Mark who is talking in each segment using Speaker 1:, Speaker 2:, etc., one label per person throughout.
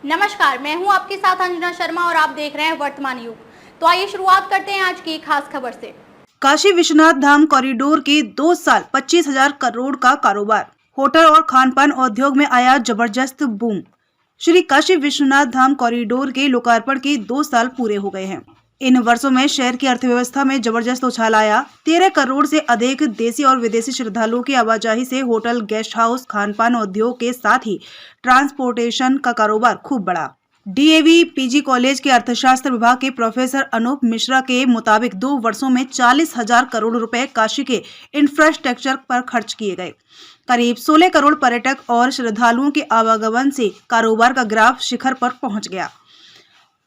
Speaker 1: नमस्कार, मैं हूं आपके साथ अंजना शर्मा और आप देख रहे हैं वर्तमान युग। तो आइए शुरुआत करते हैं आज की खास खबर से।
Speaker 2: काशी विश्वनाथ धाम कॉरिडोर के 2 साल 25,000 करोड़ का कारोबार। होटल और खानपान उद्योग में आया जबरदस्त बूम। श्री काशी विश्वनाथ धाम कॉरिडोर के लोकार्पण के 2 साल पूरे हो गए हैं। इन वर्षों में शहर की अर्थव्यवस्था में जबरदस्त उछाल आया। 13 करोड़ से अधिक देसी और विदेशी श्रद्धालुओं की आवाजाही से होटल, गेस्ट हाउस, खानपान उद्योग के साथ ही ट्रांसपोर्टेशन का कारोबार खूब बढ़ा। डीएवी पीजी कॉलेज के अर्थशास्त्र विभाग के प्रोफेसर अनूप मिश्रा के मुताबिक 2 वर्षों में 40,000 करोड़ रुपए काशी के इंफ्रास्ट्रक्चर पर खर्च किए गए। करीब 16 करोड़ पर्यटक और श्रद्धालुओं के आवागमन से कारोबार का ग्राफ शिखर पर पहुंच गया।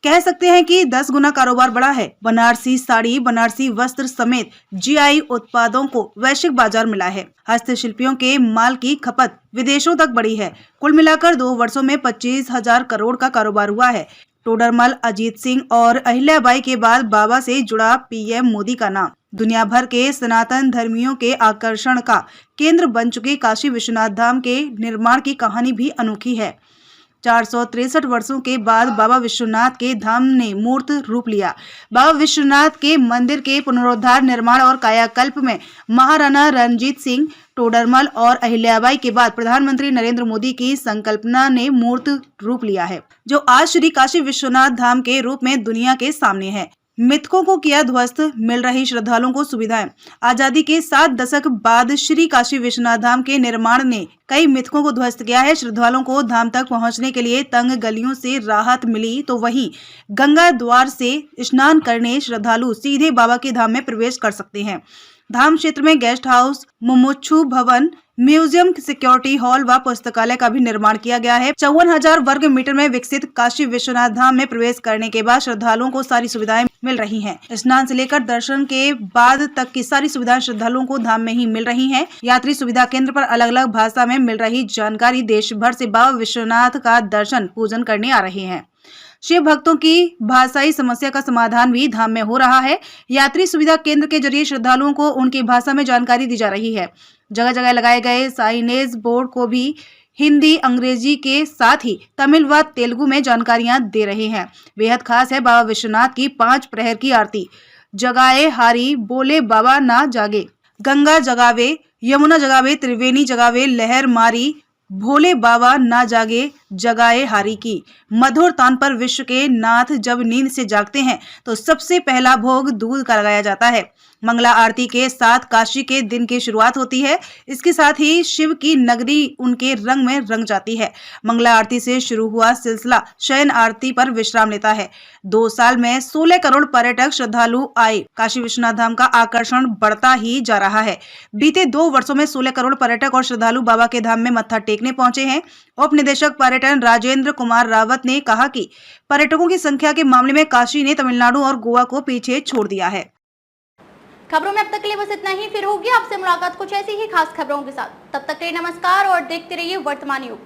Speaker 2: कह सकते हैं कि 10 गुना कारोबार बढ़ा है। बनारसी साड़ी, बनारसी वस्त्र समेत जीआई उत्पादों को वैश्विक बाजार मिला है। हस्तशिल्पियों के माल की खपत विदेशों तक बढ़ी है। कुल मिलाकर 2 वर्षों में 25,000 करोड़ का कारोबार हुआ है। टोडरमल, अजीत सिंह और अहिल्याबाई के बाद बाबा से जुड़ा पीएम मोदी का नाम दुनिया भर के सनातन धर्मियों के आकर्षण का केंद्र बन चुके काशी विश्वनाथ धाम के निर्माण की कहानी भी अनोखी है। 463 वर्षों के बाद बाबा विश्वनाथ के धाम ने मूर्त रूप लिया। बाबा विश्वनाथ के मंदिर के पुनरुद्धार, निर्माण और कायाकल्प में महाराणा रणजीत सिंह, टोडरमल और अहिल्याबाई के बाद प्रधानमंत्री नरेंद्र मोदी की संकल्पना ने मूर्त रूप लिया है, जो आज श्री काशी विश्वनाथ धाम के रूप में दुनिया के सामने है। मृतकों को किया ध्वस्त, मिल रही श्रद्धालुओं को सुविधाएं। आजादी के 7 दशक बाद श्री काशी विश्वनाथ धाम के निर्माण ने कई मिथकों को ध्वस्त किया है। श्रद्धालुओं को धाम तक पहुंचने के लिए तंग गलियों से राहत मिली, तो वहीं गंगा द्वार से स्नान करने श्रद्धालु सीधे बाबा के धाम में प्रवेश कर सकते हैं। धाम क्षेत्र में गेस्ट हाउस, मुमुक्षु भवन, म्यूजियम, सिक्योरिटी हॉल व पुस्तकालय का भी निर्माण किया गया है। 54,000 वर्ग मीटर में विकसित काशी विश्वनाथ धाम में प्रवेश करने के बाद श्रद्धालुओं को सारी सुविधाएं मिल रही हैं। स्नान से लेकर दर्शन के बाद तक की सारी सुविधाएं श्रद्धालुओं को धाम में ही मिल रही हैं। यात्री सुविधा केंद्र पर अलग अलग भाषा में मिल रही जानकारी देश भर से बाबा विश्वनाथ का दर्शन पूजन करने आ रहे हैं। शिव भक्तों की भाषाई समस्या का समाधान भी धाम में हो रहा है। यात्री सुविधा केंद्र के जरिए श्रद्धालुओं को उनकी भाषा में जानकारी दी जा रही है। जगह जगह लगाए गए साइनेज बोर्ड को भी हिंदी, अंग्रेजी के साथ ही तमिल व तेलुगु में जानकारियां दे रहे हैं। बेहद खास है बाबा विश्वनाथ की 5 प्रहर की आरती। जगाए हारी, बोले बाबा ना जागे, गंगा जगावे, यमुना जगावे, त्रिवेणी जगावे, लहर मारी, भोले बाबा ना जागे, जगाए हारी की। मधुर तान पर विश्व के नाथ जब नींद से जागते हैं तो सबसे पहला भोग दूध का लगाया जाता है। मंगला आरती के साथ काशी के दिन की शुरुआत होती है। इसके साथ ही शिव की नगरी उनके रंग में रंग जाती है। मंगला आरती से शुरू हुआ सिलसिला शयन आरती पर विश्राम लेता है। 2 साल में 16 करोड़ पर्यटक श्रद्धालु आए। काशी विश्वनाथ धाम का आकर्षण बढ़ता ही जा रहा है। बीते 2 वर्षों में 16 करोड़ पर्यटक और श्रद्धालु बाबा के धाम में मत्था टेकने पहुंचे हैं। उप निदेशक पर्यटन राजेंद्र कुमार रावत ने कहा कि पर्यटकों की संख्या के मामले में काशी ने तमिलनाडु और गोवा को पीछे छोड़ दिया है।
Speaker 1: खबरों में अब तक के लिए बस इतना ही। फिर होगी आपसे मुलाकात कुछ ऐसी ही खास खबरों के साथ। तब तक के लिए नमस्कार और देखते रहिए वर्तमान युग।